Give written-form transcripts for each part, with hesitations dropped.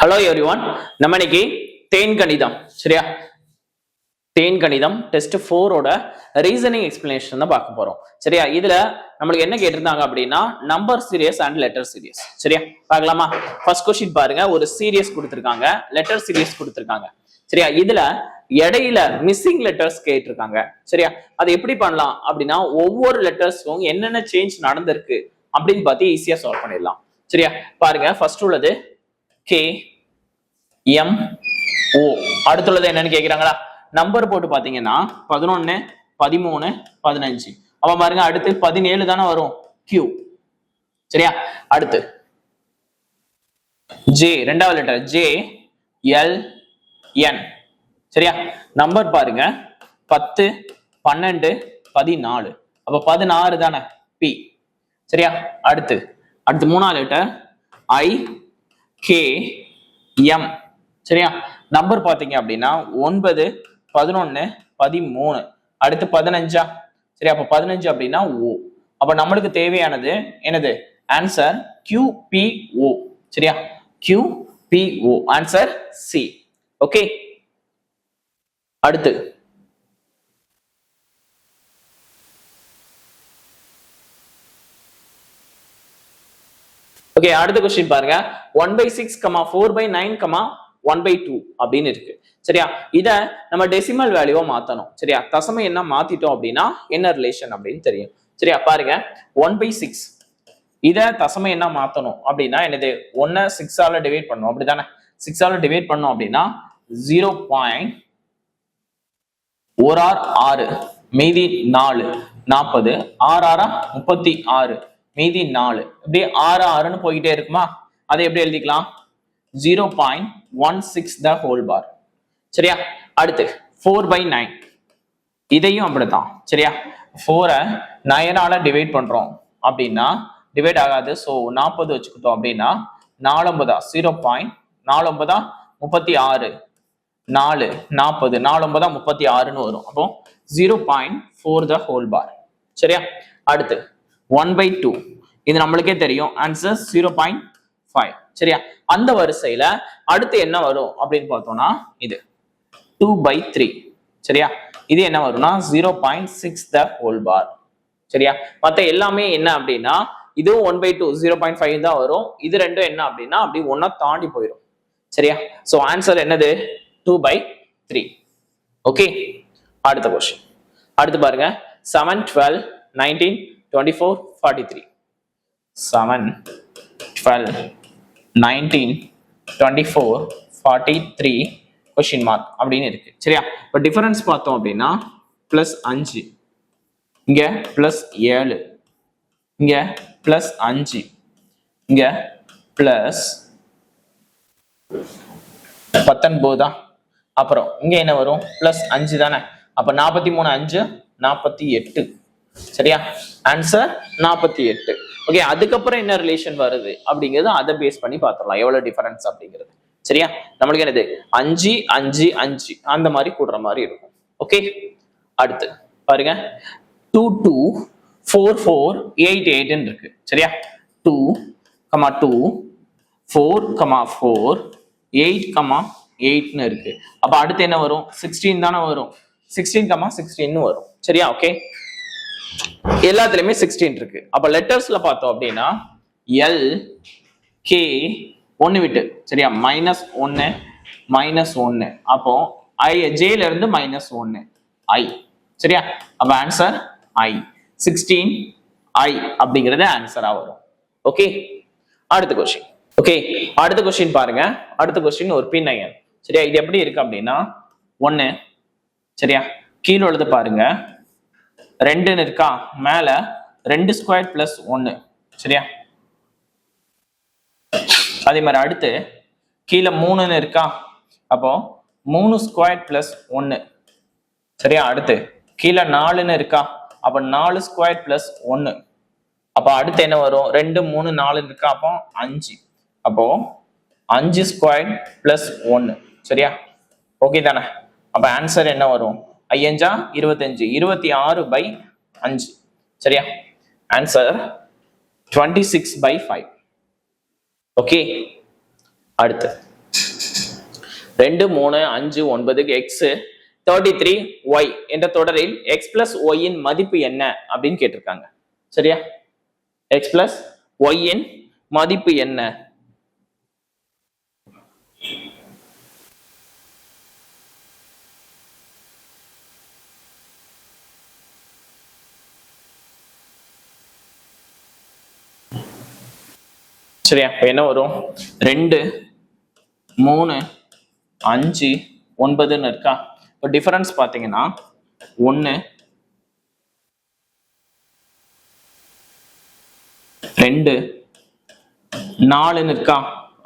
Hello everyone, நம்ம இன்னைக்கு தேன் கணிதம் சரியா? தேன் கணிதம் டெஸ்ட் 4ஓட ரீசனிங் எக்ஸ்பிளனேஷன் தான் பார்க்க போறோம் சரியா? இதுல நம்மளுக்கு என்ன கேட்டிருந்தாங்க அப்படின்னா number serious and letter serious சரியா? பார்க்கலாமா? ஃபர்ஸ்ட் கொஸ்டின் பாருங்க, ஒரு சீரியஸ் கொடுத்திருக்காங்க, லெட்டர் சீரியஸ் கொடுத்திருக்காங்க சரியா? இதுல இடையில மிஸ்ஸிங் லெட்டர்ஸ் கேட்டிருக்காங்க சரியா? அது எப்படி பண்ணலாம் அப்படின்னா ஒவ்வொரு லெட்டர்ஸும் என்னென்ன சேஞ்ச் நடந்திருக்கு அப்படின்னு பார்த்து ஈஸியா சால்வ் பண்ணிடலாம் சரியா? பாருங்க, ஃபர்ஸ்ட் உள்ளது கே எம் ஓ. அடுத்துள்ளது என்னன்னு கேக்குறாங்களா? நம்பர் போட்டு பாத்தீங்கன்னா 11 13 15. அப்ப பாருங்க, அடுத்து 17 தானே வரும், கியூ சரியா? அடுத்து ஜே, ரெண்டாவது லெட்டர் ஜே எல் என் சரியா? நம்பர் பாருங்க 10 12 14. அப்ப 16 தானே, பி சரியா? அடுத்து மூணாவது லெட்டர் ஐ கே எம் சரியா? நம்பர் பாத்தீங்க அப்படின்னா 9 11 13. அடுத்து 15. சரி, அப்ப 15 அப்படின்னா ஓ. அப்ப நம்மளுக்கு தேவையானது என்னது? ஆன்சர் QPO சரியா? QPO answer C. ஓகே, அடுத்து ஓகே, அடுத்த क्वेश्चन பாருங்க. 1/6, 4/9, 1/2 அப்படின்னு இருக்கு சரியா? இத நம்ம டெசிமல் வேல்யூவா மாத்தணும் சரியா? தசம என்ன மாத்திட்டோம் அப்படின்னா என்ன ரிலேஷன் அப்படின்னு தெரியும் சரியா? பாருங்க, 1/6 இத தசம என்ன மாத்தணும் அப்படின்னா என்னது? 1 6 ஆல டிவைட் பண்ணணும் அப்படிதானே? 6 ஆல டிவைட் பண்ணோம் அப்படின்னா 0.1/6 மீதி 4 40, 6 36 மீதி 4. இப்படி 6 6ன்னு போயிட்டே இருக்குமா? அதை எப்படி எழுதிக்கலாம்? 0.16 the whole bar சரியா? அடுத்து 4/9, இதையும் அப்படித்தான் சரியா? 4 9ஆல டிவைட் பண்றோம் அப்படின்னா டிவைட் ஆகாது. சோ 40 வச்சுக்கிட்டோம் அப்படின்னா 4 0.49 36 4 40 4 36ன்னு வரும். அப்போ 0.4 the whole bar சரியா? அடுத்து 1/2, இது நம்மளுக்கே தெரியும், ஆன்சர் 0.5 சரியா? அந்த வரிசையில அடுத்து என்ன வரும் அப்படின்னு பார்த்தோம்னா இது 2/3 சரியா? இது என்ன வரும்னா 0.6 the whole bar சரியா? மத்த எல்லாமே என்ன அப்படின்னா இதுவும் 1/2 0.5 தான் வரும். இது ரெண்டும் என்ன அப்படின்னா அப்படி ஒன்னா தாண்டி போயிடும் சரியா? சோ ஆன்சர் என்னது? 2/3. ஓகே, அடுத்த क्वेश्चन. அடுத்து பாருங்க, 7 12 19 24 43. 7 12 19 24 43 क्वेश्चन மார்க் அப்படின்னு இருக்கு சரியா? இப்ப டிஃபரன்ஸ் பார்த்தோம் அப்படின்னா +5, இங்க +7, இங்க +5, இங்க +19. அப்புறம் இங்க என்ன வரும்? +5 தானே? அப்ப 43 5 48 சரியா? ஆன்சர் 48. ஓகே, அதுக்கப்புறம் என்ன ரிலேஷன் வருது அப்படிங்கிறது அதை பேஸ் பண்ணி பார்த்துடலாம் எவ்வளவு டிஃபரன்ஸ் அப்படிங்கிறது சரியா? நம்மளுக்கு என்னது? 5 5 5 அந்த மாதிரி கூடுற மாதிரி இருக்கும். ஓகே, அடுத்து பாருங்க, 2 2 4 4 8 8 இருக்கு சரியா? 2 2 4 4 8 8ன்னு இருக்கு. அப்ப அடுத்து என்ன வரும்? 16 தானே வரும். 16 16 வரும் சரியா? ஓகே, எல்லாத்துலயுமே 16 இருக்கு. அப்ப லெட்டர்ஸ்ல பார்த்தோம் அப்படின்னா எல் கே 1 விட்டு சரியா? -1 -1. அப்போ ஜேல இருந்து -1 ஐ சரியா? அப்ப ஆன்சர் ஐ 16 ஐ அப்படிங்கிறது ஆன்சரா வரும். ஓகே, அடுத்த क्वेश्चन. ஓகே, அடுத்த क्वेश्चन பாருங்க. அடுத்த क्वेश्चन ஒரு பின்னையன் சரியா? இது எப்படி இருக்கு அப்படின்னா 1 சரியா? கீழே உள்ளது பாருங்க 2ன்னு இருக்கா? மேல 2² + 1 சரியா? அதே மாதிரி அடுத்து கீழே 3ன்னு இருக்கா? அப்போ 3² + 1 சரியா? அடுத்து கீழே 4ன்னு இருக்கா? அப்ப 4² + 1. அப்ப அடுத்து என்ன வரும்? 2 3 4 இருக்கா? அப்போ 5. அப்போ 5² + 1 சரியா? ஓகே தானே? அப்ப ஆன்சர் என்ன வரும்? 5 25 26/5 சரியா? ஆன்சர் 26/5. ஓகே, அடுத்து 2 3 5 9 எக்ஸ் 33 ஒய் என்ற தொடரில் எக்ஸ் பிளஸ் ஒய்யின் மதிப்பு என்ன அப்படின்னு கேட்டிருக்காங்க. சரியா? எக்ஸ் பிளஸ் ஒய்யின் மதிப்பு என்ன? சரியா? என்ன வரும்? 2 3 5 9ன்னு இருக்கா? இப்போ டிஃபரன்ஸ் பாத்தீங்கன்னா 1 2 4ன்னு இருக்கா?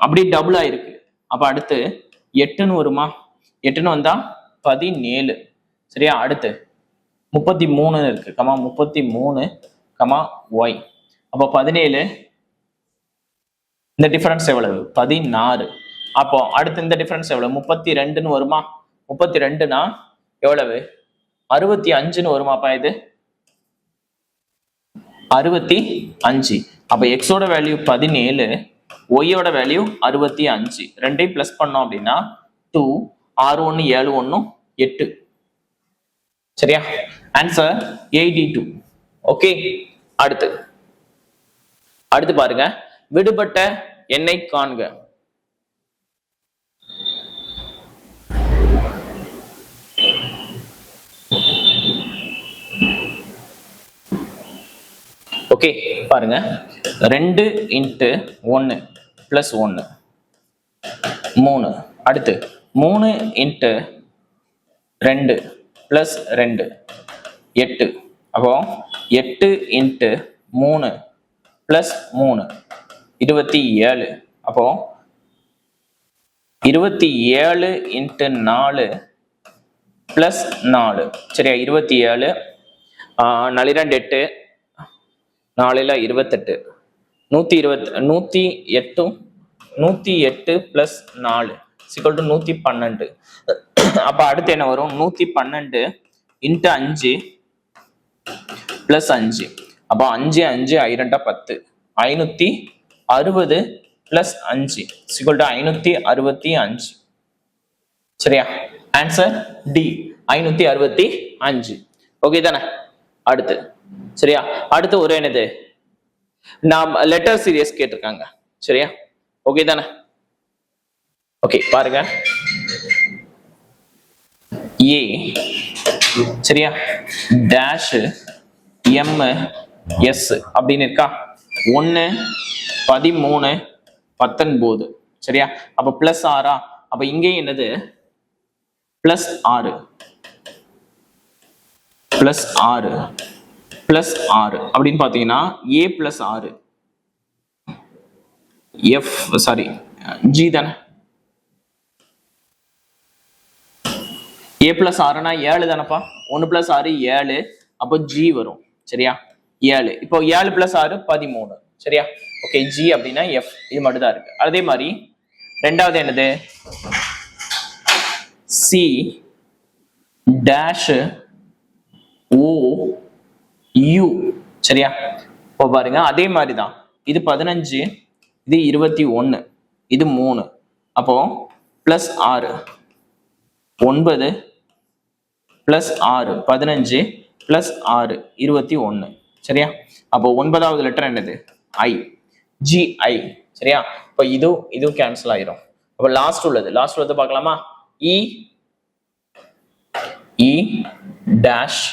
அப்படி டபுள் ஆயிருக்கு. அப்ப அடுத்து 8ன்னு வருமா? 8ன்னு வந்தா 17. சரியா? அடுத்து 33 இருக்கு, 33 ஒய். அப்போ 17, இந்த டிஃபரன்ஸ் எவ்வளவு? 16. அப்போ அடுத்து இந்த டிஃபரன்ஸ் எவ்வளவு? 32ன்னு வருமா? 32னா எவ்வளவு? 65ன்னு வருமாப்பா? இது 65. அப்ப எக்ஸோட வேல்யூ 17, ஒய்யோட வேல்யூ 65. ரெண்டையும் பிளஸ் பண்ணோம் அப்படின்னா 2 6 1 7 1 8. சரியா? ஆன்சர் 82. ஓகே. அடுத்து பாருங்க, விடுபட்ட எண்ணை காண்க. ஓகே பாருங்க, 2 × 1 + 1 3. அடுத்து 3 × 2 + 2 8. அப்போ 8 × 3 + 3 27. அப்போ 27 × 4 + 4. சரியா? 27 4 2 8, 4 28, 108 + 4 = 112. அப்ப அடுத்து என்ன வரும்? 112 × 5 + 5. அப்போ 5 5 2 10, 560 + 5 = 565. சரியா? Answer D, 565. ஓகே தானே? அடுத்து சரியா? அடுத்து ஒரு என்னது, நாம் லெட்டர் சீரியஸ் கேட்டிருக்காங்க. சரியா? ஓகே தானே? ஓகே பாருங்க, ஏ சரியா, டேஷ் எம் எஸ் அப்படின்னு இருக்கா? 1 13 19. சரியா? அப்ப பிளஸ் 6. அப்ப இங்கே என்னது? +6 அப்படின்னு பாத்தீங்கன்னா a + 6 f சாரி g தானே? a + 6னா 7 தானப்பா? 1 + 6 7. அப்போ g வரும். சரியா? 7. இப்போ 7 + 6 13. சரியா? ஓகே, g அப்படின்னா f. இது மட்டும் தான் இருக்கு. அதே மாதிரி ரெண்டாவது என்னது? c dash o u. சரியா? இப்போ பாருங்க, அதே மாதிரி தான். இது 15, இது 21, இது 3. அப்போ +6 9 + 6 15 + 6 21. சரியா? அப்போ 9வது லெட்டர் என்னது? ஐ, GI. சரியா? இப்போ இது கேன்சல் ஆயிரும். அப்போ லாஸ்ட் உள்ளது பார்க்கலாமா? E dash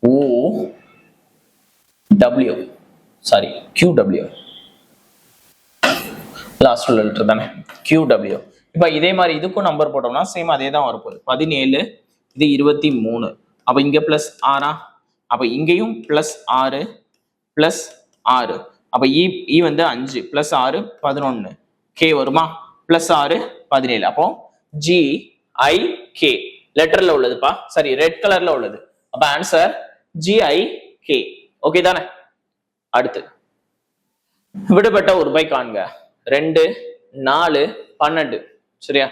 O W, sorry QW. Last உள்ள லெட்டர் தானே? QW. இப்ப இதே மாதிரி இதுக்கும் நம்பர் போட்டோம்னா சேம் அதே தான் வரப்போகுது. 17, இது 23. அப்ப இங்க +6. அப்ப இங்கேயும் +6 +6. அப்ப இ வந்து 5 +6 11. K வருமா? +6 17. அப்போ GIK லெட்டர்ல உள்ளதுப்பா, சாரி ரெட் கலர்ல உள்ளது. அப்ப ஆன்சர் GIK. ஓகே தானே? அடுத்து விடுபட்ட உறுப்பை காண்க. 2 4 12. சரியா?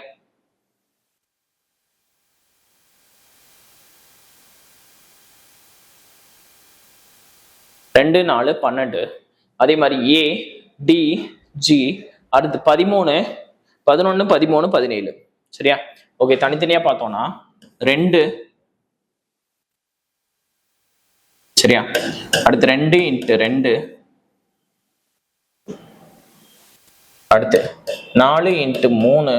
ரெண்டு 4 12. அதே மாதிரி A டி ஜி அடுத்து 13 11 13 17 சரியா. ஓகே, தனித்தனியா பார்த்தோம்னா 2 சரியா. அடுத்து 2 × 2 அடுத்து 4 × 3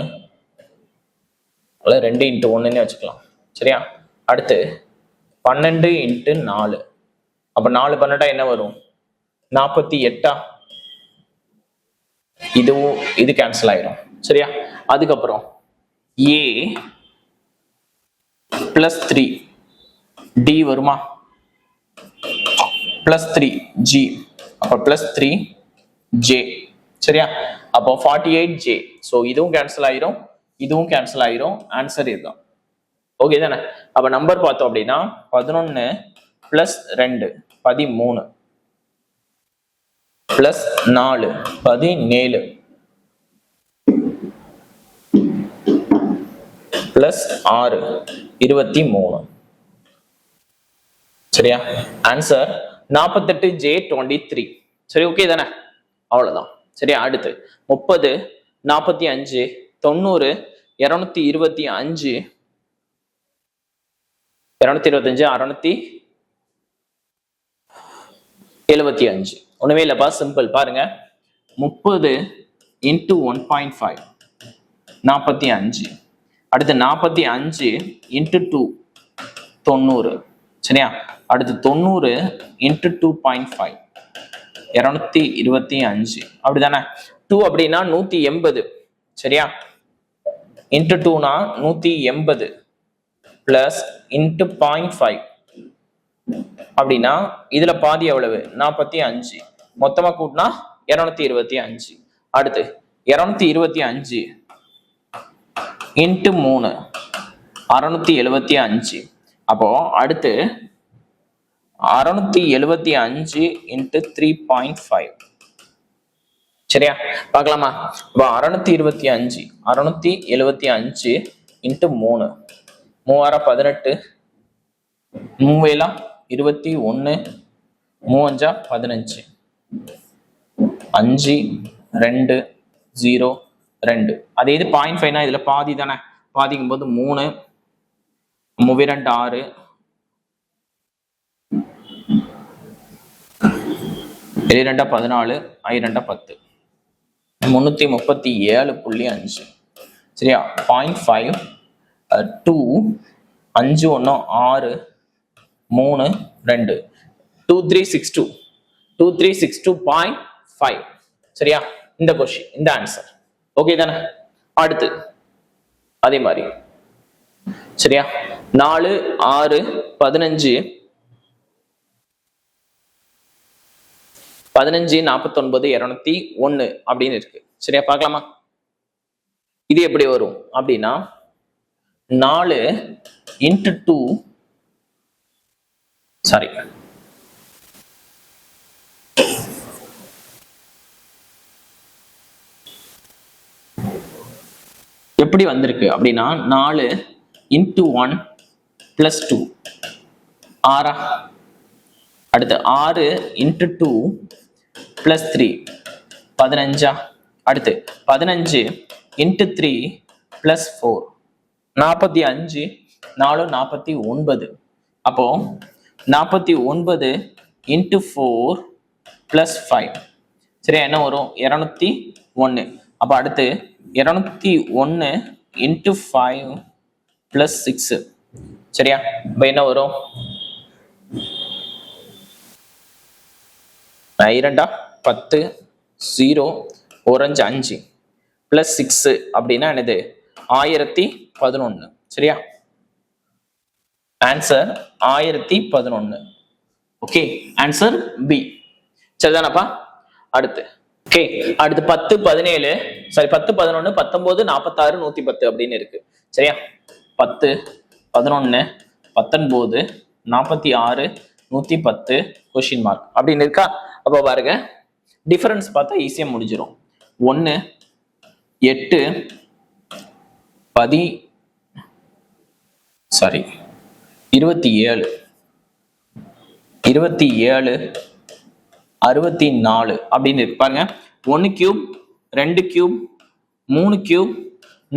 அல்ல 2 × 1 வச்சுக்கலாம் சரியா. அடுத்து 12 × 4 அப்ப 4 12 என்ன வரும் 48. இதுவும் இது கேன்சல் ஆயிரும் சரியா. அதுக்கப்புறம் a +3 d வருமா +3 g அப்ப +3 j சரியா. அப்போ 48j. ஸோ இதுவும் கேன்சல் ஆயிரும் இதுவும் கேன்சல் ஆயிரும். ஆன்சர் இதுதான். ஓகே தானே. அப்ப நம்பர் பார்த்தோம் அப்படின்னா 11 + 2 13 +4 17 +6 23 சரியா. ஆன்சர் 48J23 சரி. ஓகே தானே, அவ்வளவுதான் சரியா. அடுத்து 30 45 90 225 675 ஒண்ணுமே இல்லப்பா, சிம்பிள் பாருங்க. 30 × 1.5 45 அடுத்து 45 × 2 90 சரியா. அடுத்து 90 × 2.5 225 அப்படிதானே. 2 அப்படின்னா 180 சரியா. × 2 180 பிளஸ் × 0.5 அப்படின்னா இதுல பாதி எவ்வளவு 45 மொத்தமா கூட்டினா 225. அடுத்து 225 × 3 675. அப்போ அடுத்து 675 × 3.5 சரியா. பார்க்கலாமா. 625 675 × 3 3 18 3 21 3 15 5 2 0 2. அதே இது 0.5னா இதுல பாதி தானே, பாதிக்கும் போது 3 3 2 6 7 2 14 5 2 10 337.5 சரியா. 0.5 2 5 1 6 3 2 2362 2362.5 சரியா. இந்த கொஸ்டின் இந்த ஆன்சர் ஓகே தானே. அடுத்து அதே மாதிரி சரியா 4 6 15 15 49 201 அப்படின்னு இருக்கு சரியா. பார்க்கலாமா. இது எப்படி வரும் அப்படின்னா 4 × 2 சாரி எப்படி வந்திருக்கு அப்படின்னா 4 × 1 + 2 6. அடுத்து 6 × 2 + 3 15. அடுத்து 15 × 3 + 4 45 4 49. அப்போ 49 × 4 + 5 சரியா என்ன வரும் 201. அப்ப அடுத்து 201 × 5 + 6 சரியா. இப்ப என்ன வரும் 2 10 0 1 5 + 6 அப்படின்னா என்னது 1011 சரியா. ஆன்சர் 1011. ஓகே, ஆன்சர் பி சரிதானப்பா. அடுத்து ஓகே, அடுத்து 10 17 சாரி 10 11 19 46 110 அப்படின்னு இருக்கு சரியா. 10 11 19 46 110 கொஸ்டின் மார்க் அப்படின்னு இருக்கா. அப்ப பாருங்க டிஃபரன்ஸ் பார்த்தா ஈஸியா முடிஞ்சிடும். 1 8 27 27 64 அப்படின்னு இருக்கு பாருங்க. 1 கியூப் 2 கியூப் 3 கியூப்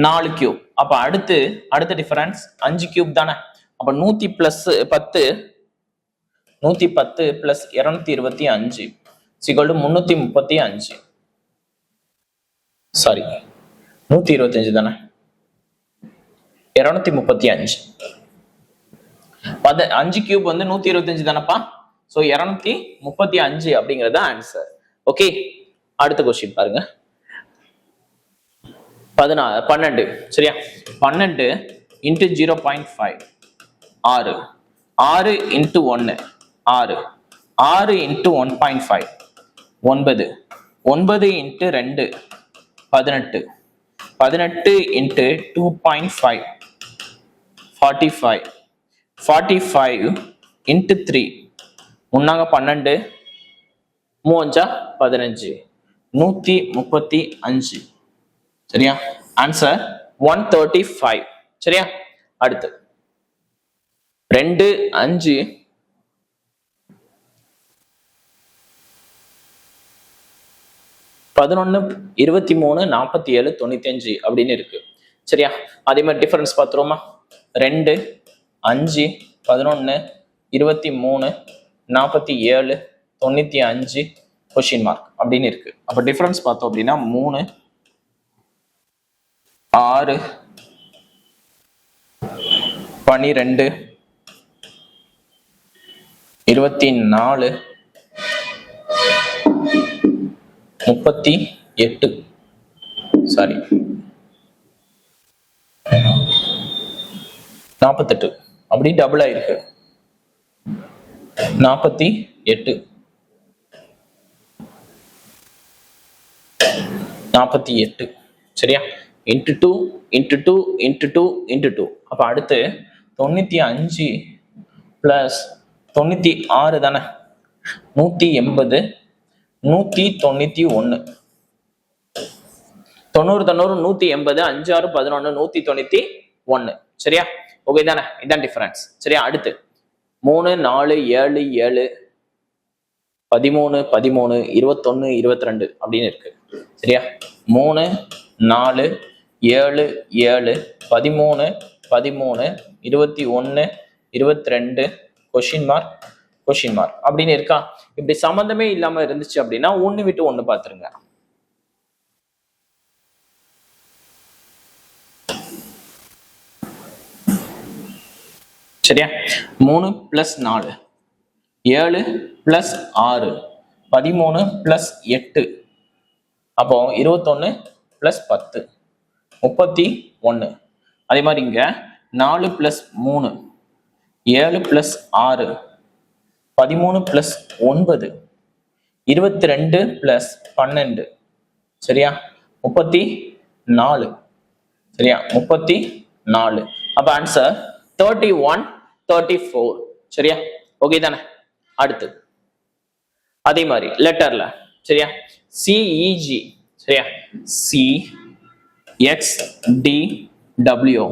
4 கியூப். அப்ப அடுத்த டிஃபரன்ஸ் 5 கியூப் தானே. அப்ப 110 பிளஸ் 10 110 பிளஸ் 225 = 335. சாரி 125 தானே, 235. 5 கியூப் வந்து 125 தானப்பா. சோ 235 அப்படிங்கிறது ஆன்சர். ஓகே, அடுத்த கொஸ்டின் பாருங்க. 12 சரியா. 12 into 0.5 6 6 into 1 6 6 into 1.5 9 9 into 2 18 18 into 2.5 45 45 into 3 முன்னாங்க 12 3 15 135 சரியா. ஆன்சர் 135 சரியா. அடுத்து 2 5 11 23 47 95 அப்படின்னு இருக்கு சரியா. அதே மாதிரி டிஃபரன்ஸ் பார்த்துருவோமா. 2 5 11 23 47 95 கொஸ்டின் மார்க் அப்படின்னு இருக்கு. அப்ப டிஃபரன்ஸ் பார்த்தோம் அப்படின்னா 3 6 12 24 38 சாரி 48 அப்படி டபுள் ஆயிருக்கு 48 48 சரியா. Into 2 into 2 into 2 into 2. அப்ப அடுத்து 95 பிளஸ் 96 தானே, 180 191 90 180 5 6 11 191 சரியா. ஓகே தானே, இதான் டிஃபரன்ஸ் சரியா. அடுத்து 3 4 7 7 13 13 21 22 அப்படின்னு இருக்கு சரியா. 3 4 7 7 13 13 21 22 கொஸ்டின் மார்க் அப்படின்னு இருக்கா. இப்படி சம்பந்தமே இல்லாம இருந்துச்சு அப்படின்னா 1 விட்டு 1 பாத்துருங்க. சரியா. 3 பிளஸ் 4 7 பிளஸ் 6 13 பிளஸ் 8 அப்போ 21 பிளஸ் 10 31. அதே மாதிரி இங்க 4 பிளஸ் 3 7 பிளஸ் 6 13 பிளஸ் 9 22 பிளஸ் 12 சரியா 34 சரியா 34. அப்ப ஆன்சர் 31 34 சரியா. ஓகே தானே. அடுத்து அதே மாதிரி லெட்டர்ல சரியா. CEG சரியா. CXDW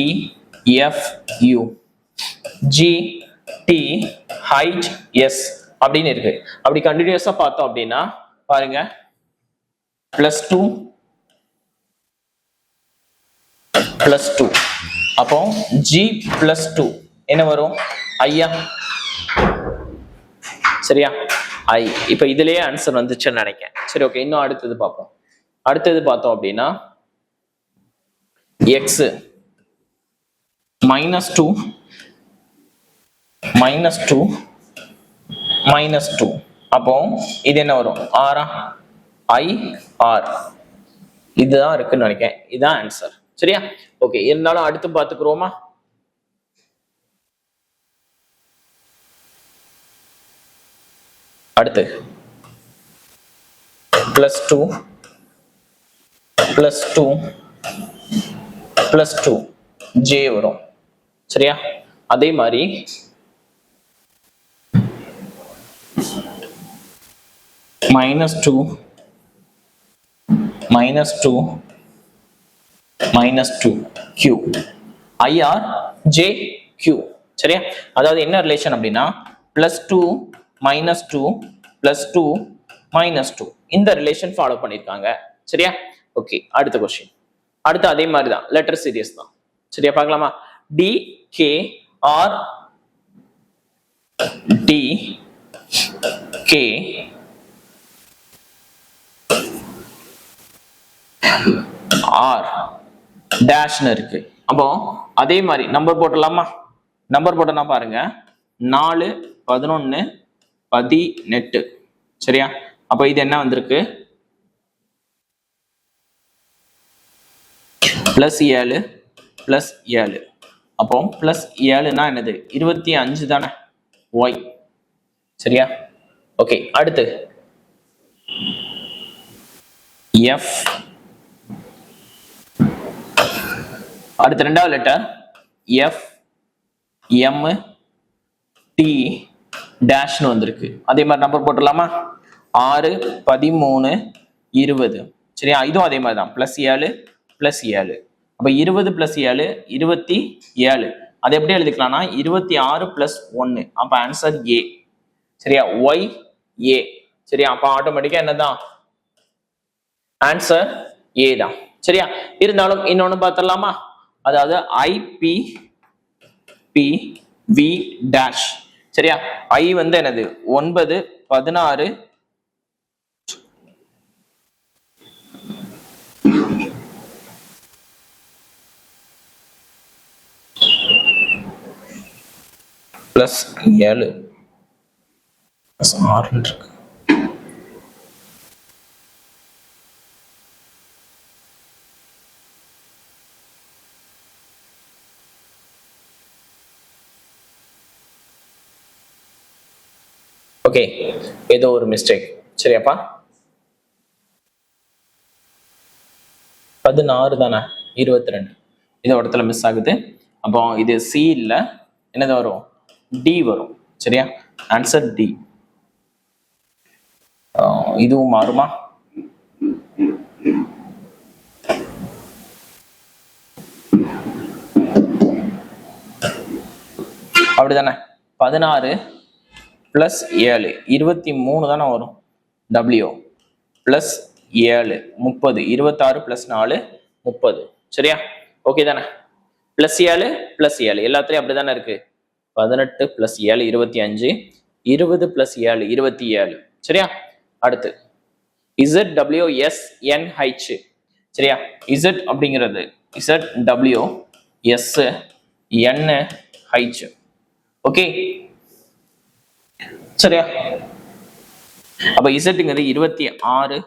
EVFU GTHS அப்படின்னு இருக்கு. அப்படி கண்டினியூஸா பார்த்தோம் அப்படின்னா பாருங்க +2 +2 அப்போ G+2 என்ன வரும் ஐயா சரியா ஐ. இப்ப இதுலயே ஆன்சர் வந்துச்சுன்னு நினைக்கிறேன். சரி ஓகே, இன்னும் அடுத்தது பார்ப்போம். அடுத்தது பார்த்தோம் அப்படின்னா X -2 -2 அப்போ இது என்ன வரும் ஆரா IR. இதுதான் இருக்குன்னு நினைக்கிறேன். இதுதான் ஆன்சர் சரியா. ஓகே, இருந்தாலும் அடுத்து பார்த்துக்கிறோமா. அடுத்து +2 +2 +2 J வரும் சரியா. அதே மாதிரி -2 Q IR JQ சரியா. அதாவது என்ன ரிலேஷன் அப்படின்னா +2 -2 +2 -2 இந்த ரிலேஷன் ஃபாலோ பண்ணிருக்காங்க. சரியா? ஓகே, அடுத்த கொஸ்டின். அடுத்து அதே மாதிரி தான், லெட்டர் சீரிஸ் தான். சரியா, பார்க்கலாமா? D K R D K R டேஷ்னு இருக்கு. அப்போ அதே மாதிரி நம்பர் போட்டலாமா? நம்பர் போட்டோம்னா பாருங்க, 4 11 18. சரியா? அப்ப இது என்ன வந்திருக்கு? +7 +7. அப்போ +7னா என்னது? 25 தானே? y. சரியா? ஓகே, அடுத்து f. அடுத்து ரெண்டாவது லெட்டர் f m t டேஷ்னு வந்திருக்கு. அதே மாதிரி நம்பர் போட்டுடலாமா? 6 13 20. சரியா? இதுவும் அதே மாதிரி தான், +7 +7. அப்ப 20 +7 27. அதை எப்படி எழுதிக்கலாம்னா 26 + 1. அப்ப ஆன்சர் A. சரியா? y A. சரியா? அப்ப ஆட்டோமேட்டிக்கா என்னதான் ஆன்சர் A தான். சரியா? இருந்தாலும் இன்னொன்னு பார்த்துடலாமா? அதாவது IP P V டேஷ். சரியா? I வந்து என்னது? 9 16 +7 +6 இருக்கு. ஓகே, ஏதோ ஒரு மிஸ்டேக். சரியாப்பா? 16 தானே? 22 இந்த இடத்துல மிஸ் ஆகுது. அப்போ இது சி இல்ல, என்னது வரும்? டி வரும். சரியா? Answer D. இதுவும் மாறுமா? அப்படிதானே? 16 +7 23 தானே வரும். W +7 30 26 +4 30. சரியா? ஓகே தானே? +7 +7 எல்லாத்துலயும் அப்படிதானே இருக்கு. 18 +7 25 20 +7 27. சரியா? அடுத்து ZWSNH. சரியா? Z அப்படிங்கிறது ZWSNH. ஓகே, சரியா? அப்ப இசட்டுங்கிறது 26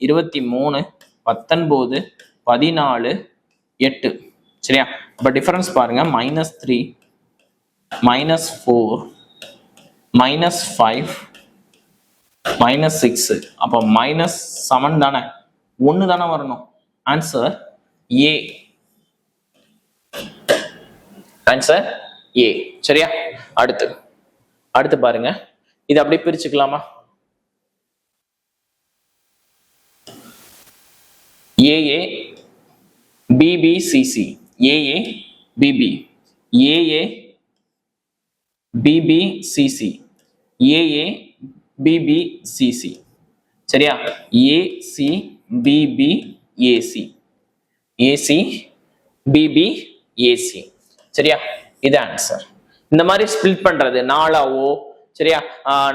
23 19 14 8. சரியா? அப்ப டிஃபரன்ஸ் பாருங்க, -3 -4 -5 -6. அப்ப -7 தானே? 1 தானே வரணும். Answer A. Answer A. சரியா? அடுத்து பாருங்க, இது அப்படியே பிரிச்சுக்கலாமா? AA BBCC AA BB AA BBCC AA BBCC. சரியா? AC BB AC AC BB AC. சரியா? இது ஆன்சர். இந்த மாதிரி ஸ்பிளிட் பண்றது 4ஆவோ, சரியா,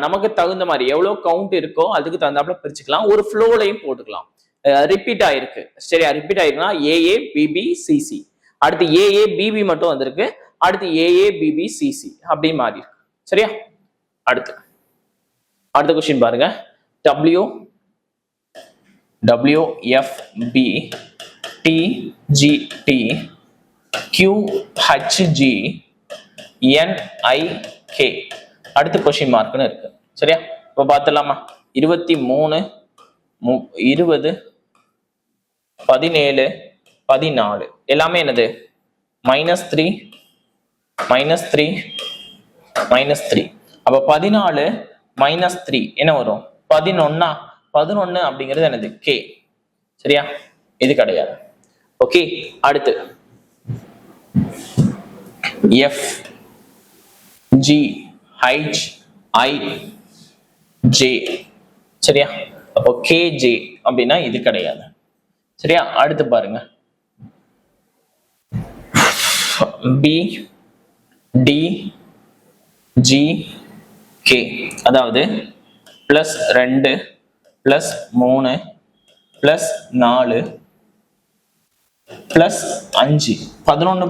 நமக்கு தகுந்த மாதிரி எவ்வளவு கவுண்ட் இருக்கோ அதுக்கு தகுந்தாப்புல பிரிச்சுக்கலாம். ஒரு ஃப்ளோலையும் போட்டுக்கலாம். ரிப்பீட் ஆயிருக்கு. சரியா? ரிப்பீட் ஆயிருக்குன்னா AA BB CC. அடுத்து AA BB மட்டும் வந்திருக்கு. அடுத்து AA BB CC அப்படி மாறி இருக்கு. சரியா? அடுத்த கொஸ்டின் பாருங்க. WFB TGT QHG NIK. அடுத்த கொஸ்டின் மார்க்னு இருக்கு. சரியா? இப்ப பார்த்துலாமா? 23 20 17 14 எல்லாமே என்னது? -3 -3 -3. அப்ப 14 -3 என்ன வரும்? 11. 11 அப்படிங்கிறது என்னது? K. சரியா? இது கிடையாது. ஓகே, அடுத்து F G H I J. சரியா? அப்போ கேஜே அப்படின்னா இது கிடையாது. சரியா? அடுத்து பாருங்க, பி டி ஜி கே, அதாவது +2 +3 +4 +5, 11 + 5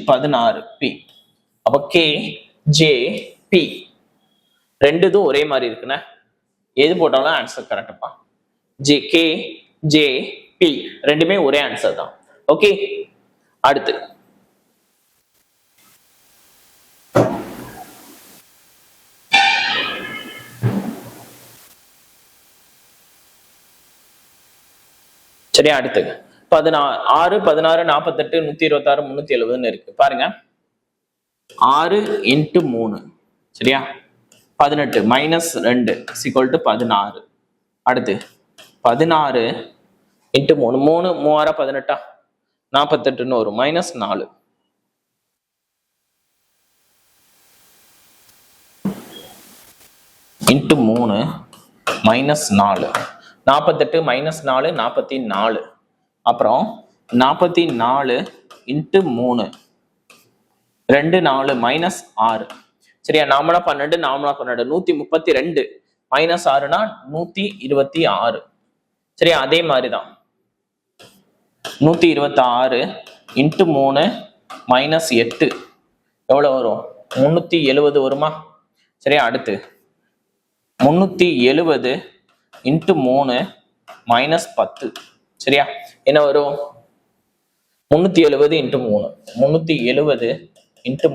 16 பி. அப்ப கே ஜே பி ரெண்டுதும் ஒரே மாதிரி இருக்குண்ணே, எது போட்டாலும் ஆன்சர் கரெக்டப்பா. ஜே கே ஜே பி ரெண்டுமே ஒரே ஆன்சர் தான். ஓகே, அடுத்து சரியா? அடுத்து 6 16 48 126 370 இருக்கு பாருங்க. 6 × 3 சரியா? 18 -2 = 16. அடுத்து 16 × 3 3 3 18 48 வரும், -4. × 3 -4 48 -4 44. அப்புறம் 44 × 3 2 4 -6 சரியா? நாமளா 12 நாமளா 12 132 -6னா 126 சரியா? அதே மாதிரிதான் 126 × 3 -8 எவ்வளவு வரும்? 370 வருமா? சரியா? அடுத்து 370 × 3 -10 சரியா? என்ன வரும்? 370 × 3 370 × 3 3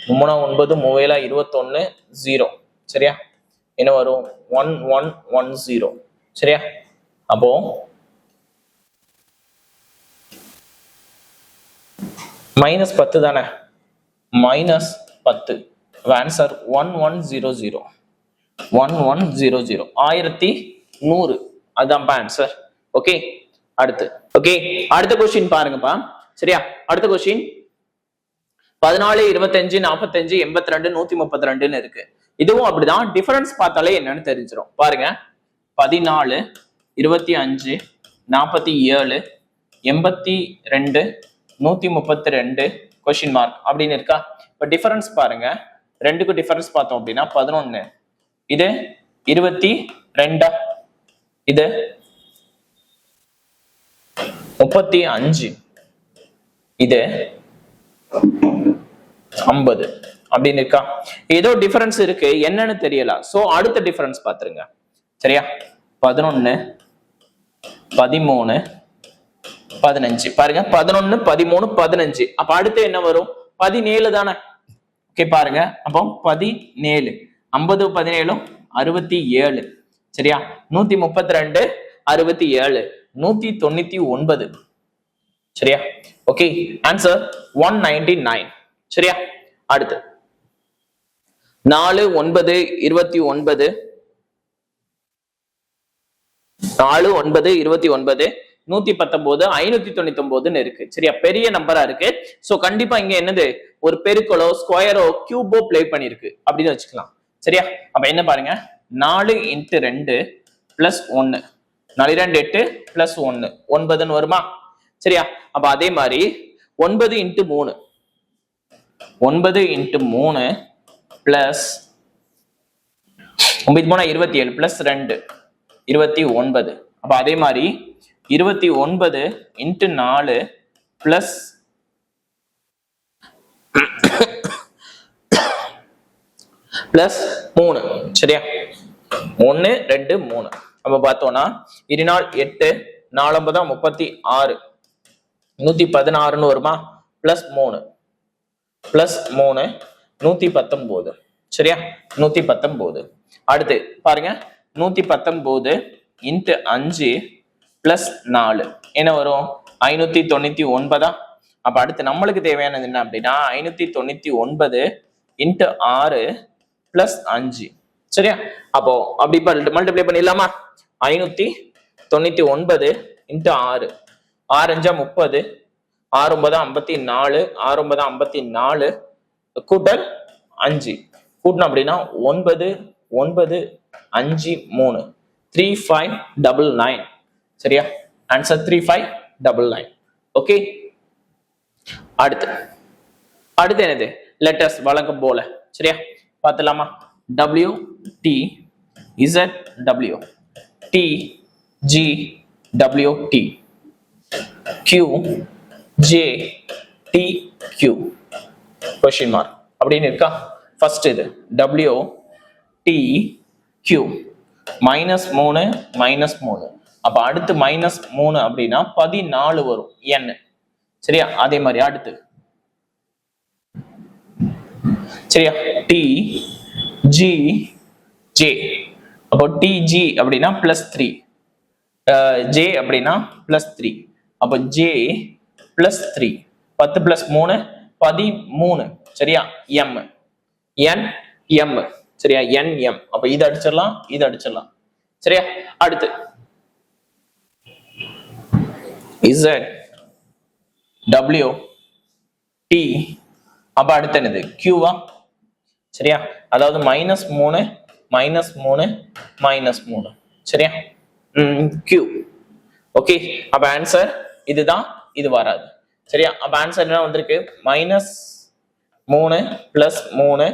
9 3 21 0 சரியா? என்ன வரும்? 1110 சரியா? அப்போ -10 தானே, -10 ஆன்சர் 1100 1100 1100 அதான் ஆன்சர். ஓகே, அடுத்து ஓகே அடுத்த क्वेश्चन பாருங்கப்பா. சரியா? அடுத்த क्वेश्चन 14 25 45 82 132 இருக்கு. இதுவும் அப்படிதான், டிஃபரன்ஸ் பார்த்தாலே என்னன்னு தெரிஞ்சிடும். பாருங்க, 14 25 47 82 132 கொஸ்டின் மார்க் அப்படின்னு இருக்கா? இப்ப டிஃபரன்ஸ் பாருங்க, ரெண்டுக்கும் டிஃபரன்ஸ் பார்த்தோம் அப்படின்னா 11 இது 22 இது 35 இது 50 அப்படின்னு இருக்கா? ஏதோ டிஃபரன்ஸ் இருக்கு, என்னன்னு தெரியல. சோ அடுத்த டிஃபரன்ஸ் பாத்துருங்க. சரியா? 11 13 15 பாருங்க, 11 13 15. அப்ப அடுத்து என்ன வரும்? 17 தானே. ஓகே பாருங்க, அப்போ 17 50 17 67 சரியா? 132 67 199 சரியா? ஓகே, ஆன்சர் 199 சரியா? அடுத்து 4 9 29 4 9 29 119 599 இருக்கு. சரியா? பெரிய நம்பரா இருக்கு. சோ கண்டிப்பா இங்க என்னது, ஒரு பெருக்கலோ ஸ்கொயரோ கியூபோ பிளே பண்ணிருக்கு அப்படின்னு வச்சுக்கலாம். சரியா? அப்ப என்ன பாருங்க, 4 × 2 + 1 4 2 8 + 1 9ன்னு வருமா? சரியா? அப்ப அதே மாதிரி 9 × 3 9 × 3 + 9 27 + 2 29. அப்ப அதே மாதிரி 29 × 4 + +3 சரியா? 1 2 3. அப்ப பார்த்தோம்னா 2 4 8 4 9 36 116ன்னு வருமா? +3 +3 119 சரியா? 119. அடுத்து பாருங்க, 119 × 5 + 4 என்ன வரும்? 599. அப்ப அடுத்து நம்மளுக்கு தேவையானது என்ன அப்படின்னா 599 × 6 + 5 சரியா? அப்போ அப்படி மல்டிப்ளை பண்ணிடலாமா? 599 × 6 6 5 30 6 9 54 6 9 54 கூட்டல் 5 கூட்டணும் அப்படின்னா 9 9 5 3 3599. சரியா? ஆன்சர் 3599. ஓகே, அடுத்து என்னது? லெட்டர்ஸ் வழக்கம் போல. சரியா? பார்த்தலாமா? W T Z W T G W T Q J T Q question mark அப்படின்னு இருக்கா? ஃபர்ஸ்ட் இது W T Q -3 -3. அப்ப அடுத்து -3 அப்படின்னா 14 வரும் n. சரியா? அதே மாதிரி அடுத்து சரியா? T G J. அப்போ TG அப்படின்னா +3, J அப்படின்னா +3. அப்போ J +3, 10 + 3 13. சரியா? M N M. சரியா? NM. அப்ப இது அடிச்சிடலாம், இது அடிச்சிடலாம். சரியா? அடுத்து Z W T. அப்ப அடுத்து என்னது? Qவா? சரியா? அதாவது -3 -3 -3. சரியா? Q. ஓகே, அப்ப ஆன்சர் இதுதான், இது வராது. சரியா? அப்ப ஆன்சர் என்ன வந்திருக்கு? -3 +3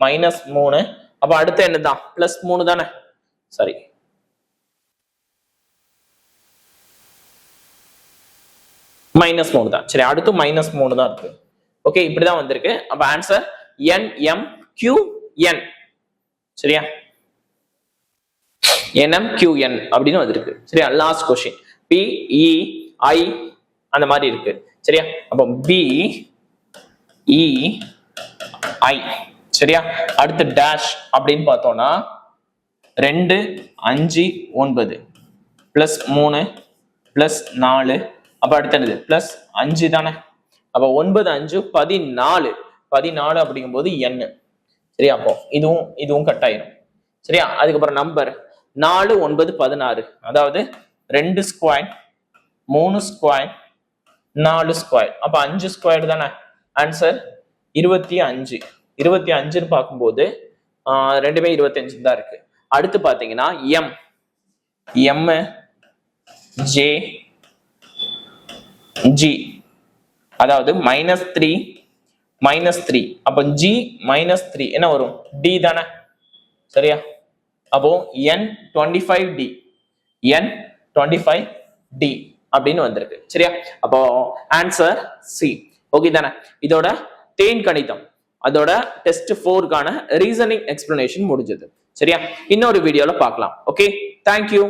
-3. அப்ப அடுத்து என்னதான்? +3 தானே? சரி, -3 தான். சரி, அடுத்து -3 தான் இருக்கு. ஓகே, இப்படிதான் வந்திருக்கு. அப்ப ஆன்சர் NMQN. சரியா? NMQN அப்படின்னு வந்திருக்கு. சரியா? லாஸ்ட் கொஸ்டின் PEI அந்த மாதிரி இருக்கு. சரியா? அப்போ BEI. சரியா? அடுத்து டேஷ் அப்படின்னு பார்த்தோம்னா 2 5 9 +3 +4. அப்ப அடுத்து என்னது? +5 தானே? அப்ப 9 5 14. 14 அப்படிங்கும்போது n. சரியா? அப்போ இதுவும் கட் ஆயிரும். சரியா? அதுக்கப்புறம் நம்பர் 4 9 16. அதாவது 2 ஸ்கொயர் 3 ஸ்கொயர் 4 ஸ்கொயர். அப்ப 5 ஸ்கொயர் தானே? ஆன்சர் 25. 25ன்னு பார்க்கும்போது ரெண்டுமே 25 தான் இருக்கு. அடுத்து பாத்தீங்கன்னா M J G. அதாவது -3 -3. அப்போ G -3 என்ன வரும்? D தானே? சரியா? அப்போ N25D N25D அப்படின்னு வந்திருக்கு. சரியா? அப்போ ஆன்சர் C. ஓகே தானே? இதோட தேன் கணிதம் அதோட டெஸ்ட் 4க்கான ரீசனிங் எக்ஸ்பிளனேஷன் முடிஞ்சது. சரியா? இன்னொரு வீடியோல பார்க்கலாம். Okay, thank you.